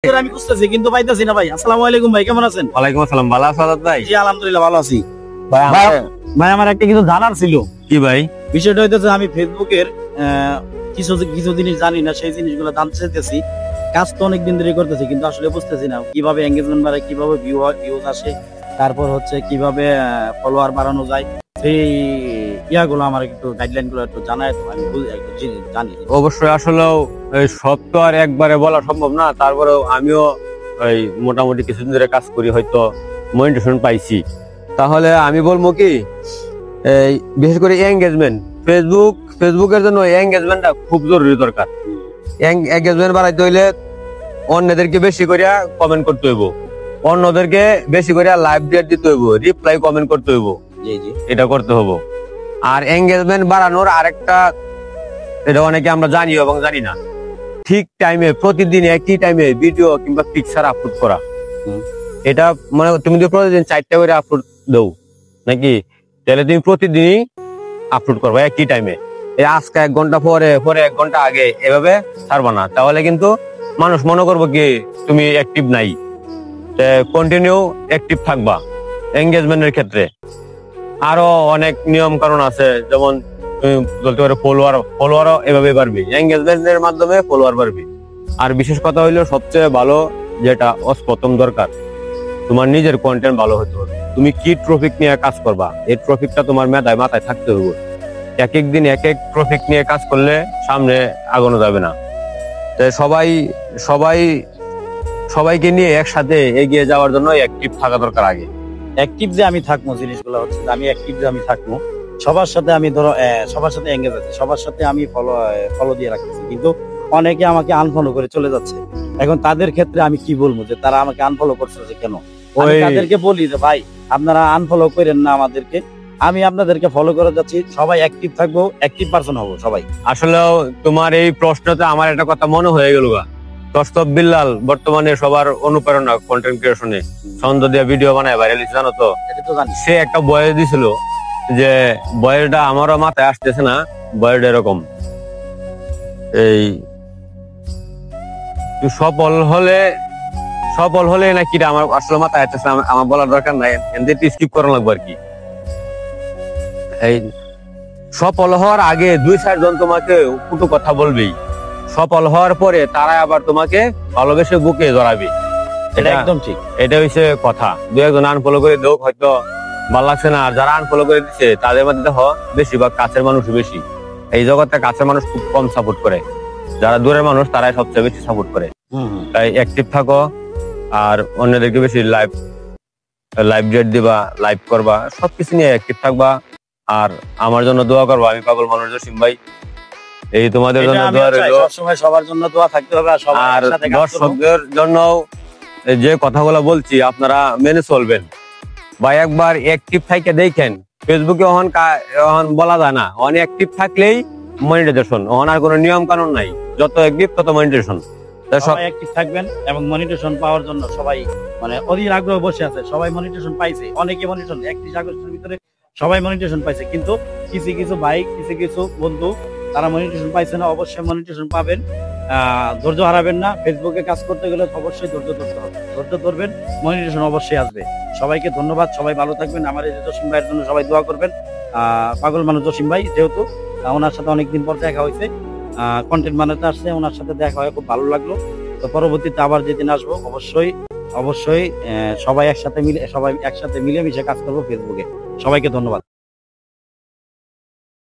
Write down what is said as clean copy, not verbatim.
আমি খুঁজতেছি কিন্তু পাইতেছি না ভাই। আসসালামু আলাইকুম ভাই, কেমন আছেন? ওয়ালাইকুম আসসালাম। ভালো আছো আজাদ ভাই? জি আলহামদুলিল্লাহ ভালো আছি। ভাই আমার একটা কিছু জানার ছিল। কি ভাই? বিষয়টা হইতেছে আমি ফেসবুকের কিছু জিনিস জানি না, সেই জিনিসগুলো জানতে চাইতেছি। কাজ তো অনেকদিন ধরে করতেছি কিন্তু আসলে বুঝতেছি না কিভাবে এঙ্গেজমেন্ট বাড়ে, কিভাবে ভিউজ আসে, তারপর হচ্ছে কিভাবে ফলোয়ার বাড়ানো যায়। সেই ইয়াগুলো আমার একটু গাইডলাইন গুলো একটু জানায় তো আমি একটু জানি। অবশ্যই আসলে সব তো আর একবারে বলা সম্ভব না, তারপরেও আমিও ওই মোটামুটি কিছুদিন ধরে কাজ করি, হয়তো মনিটেশন পাইছি। তাহলে আমি বলবো কি, এই বিশেষ করে এঙ্গেজমেন্ট, ফেসবুকের জন্য এঙ্গেজমেন্টটা খুব জরুরি দরকার। এঙ্গেজমেন্ট বাড়াইতে হইলে অন্যদেরকে বেশি করে কমেন্ট করতে হইব, অন্যদেরকে বেশি করে লাইভ ডেট দিতে হইব, রিপ্লাই কমেন্ট করতে হইব, এটা করতে হবো। আর এঙ্গেজমেন্ট বাড়ানোর আরেকটা, এটা অনেকে আমরা জানি এবং জানি না, ঠিক টাইমে প্রতিদিন একই টাইমে ভিডিও কিংবা পিকচার আপলোড করা। এটা মানে তুমি যদি প্রতিদিন 4টা করে আপলোড দাও নাকি, তাহলে তুমি প্রতিদিনই আপলোড করবা একই টাইমে। এই আজকে 1 ঘন্টা পরে 1 ঘন্টা আগে, এভাবে ছাড়বা না। তাহলে কিন্তু মানুষ মনে করবো কি তুমি অ্যাক্টিভ নাই। কন্টিনিউ অ্যাক্টিভ থাকবা এঙ্গেজমেন্টের ক্ষেত্রে। আরো অনেক নিয়ম কারণ আছে, যেমন তুমি বলতে পারো ফলোয়ারও এভাবে বাড়বে, এঙ্গেজমেন্টের মাধ্যমে ফলোয়ার বাড়বে। আর বিশেষ কথা হইলো সবচেয়ে ভালো যেটা প্রথম দরকার, তোমার নিজের কন্টেন্ট ভালো হতে হবে। তুমি কি টপিক নিয়ে কাজ করবা, এই টপিকটা তোমার মাথায় থাকতে হবে। এক এক দিন এক এক টপিক নিয়ে কাজ করলে সামনে আগানো যাবে না। তাই সবাইকে নিয়ে একসাথে এগিয়ে যাওয়ার জন্য অ্যাক্টিভ থাকা দরকার আগে। অ্যাক্টিভ যে আমি থাকবো, জিনিসগুলো হচ্ছে আমি অ্যাক্টিভ যে আমি থাকবো, সবার সাথে আমি ধরো সবার সাথে এঙ্গেজ আছি, সবার সাথে আমি ফলো দিয়ে রাখতেছি, কিন্তু অনেকে আমাকে আনফলো করে চলে যাচ্ছে। এখন তাদের ক্ষেত্রে আমি কি বলবো যে তারা আমাকে আনফলো করতেছে কেন? আমি তাদেরকে বলি যে ভাই আপনারা আনফলো করেন না আমাদেরকে, আমি আপনাদেরকে ফলো করে যাচ্ছি, সবাই অ্যাক্টিভ থাকবো, অ্যাক্টিভ পারসন হবো সবাই। আসলে তোমার এই প্রশ্নতে আমার একটা কথা মনে হয়ে গেল, তস্তব বিল্লাল বর্তমানে সবার অনুপ্রেরণা কন্টেন্ট ক্রিয়েশনে, ছন্দ দিয়ে ভিডিও বানায় ভাইরাল, জানো তো? এটা তো জানি। সে একটা বয়স দিছিল, যে বয়সটা আমারও মাথায় আসতেছে না, বয়সটা এরকম, এই সফল হলে নাকি আমার আসলে মাথায় আসতেছে, আমার বলার দরকার নাই, এমনি স্কিপ করা লাগবে আর কি। এই সফল হওয়ার আগে 2-4 জন তোমাকে কটু কথা বলবেই, সফল হওয়ার পরে তারা আবার তোমাকে ভালোবেসে বুকে জড়াবে। এটা একদম ঠিক, এটা হচ্ছে কথা। 2-1 জন আনফলো করে দেও, হয়তো ভালো লাগছে না। আর যারা আনফলো করে দিচ্ছে তাদের মধ্যে দেখো বেশিরভাগ কাছের মানুষ বেশি। এই জগতে কাছের মানুষ খুব কম সাপোর্ট করে, যারা দূরের মানুষ তারাই সবচেয়ে বেশি সাপোর্ট করে। তাই অ্যাক্টিভ থাকো, আর অন্যদেরকে বেশি লাইভ ডেট দিবা, লাইভ করবা, সবকিছু নিয়ে অ্যাক্টিভ থাকবা। আর আমার জন্য দোয়া করবো, আমি পাগল মানুষ জসিম ভাই। এই তোমাদের জন্য দোয়া রইল, সবসময় সবার জন্য দোয়া থাকতে হবে। আর দর্শকদের জন্য যে কথাগুলো বলছি আপনারা মেনে চলবেন। বা একবার অ্যাক্টিভ থাইকে দেখেন, ফেসবুকে অহন বলা যায় না, অনেক অ্যাক্টিভ থাকলেই মনিটাইজেশন, অহন আর কোনো নিয়ম কানুন নাই, যত অ্যাক্টিভ তত মনিটাইজেশন। সবাই অ্যাক্টিভ থাকবেন এবং মনিটাইজেশন পাওয়ার জন্য সবাই মানে অধীর আগ্রহ বসে আছে। সবাই মনিটাইজেশন পাইছে, অনেকে মনিটাইজেশন 31 আগস্টের ভিতরে সবাই মনিটাইজেশন পাইছে, কিন্তু কিছু ভাই কিছু বন্ধু তারা মনিটাইজেশন পাইছে না। অবশ্যই মনিটাইজেশন পাবেন, ধৈর্য হারাবেন না। ফেসবুকে কাজ করতে গেলে অবশ্যই ধৈর্য ধরতে হবে, ধৈর্য ধরবেন, মনিটাইজেশন অবশ্যই আসবে। সবাইকে ধন্যবাদ, সবাই ভালো থাকবেন। আমার এই জসিম ভাইয়ের জন্য সবাই দোয়া করবেন। পাগল মানুষ জসিম ভাই, যেহেতু ওনার সাথে অনেকদিন পর দেখা হয়েছে, কন্টেন্ট বানাতে আসছে, ওনার সাথে দেখা হয় খুব ভালো লাগলো। তো পরবর্তীতে আবার যেদিন আসবো অবশ্যই সবাই একসাথে মিলেমিশে কাজ করবো ফেসবুকে। সবাইকে ধন্যবাদ।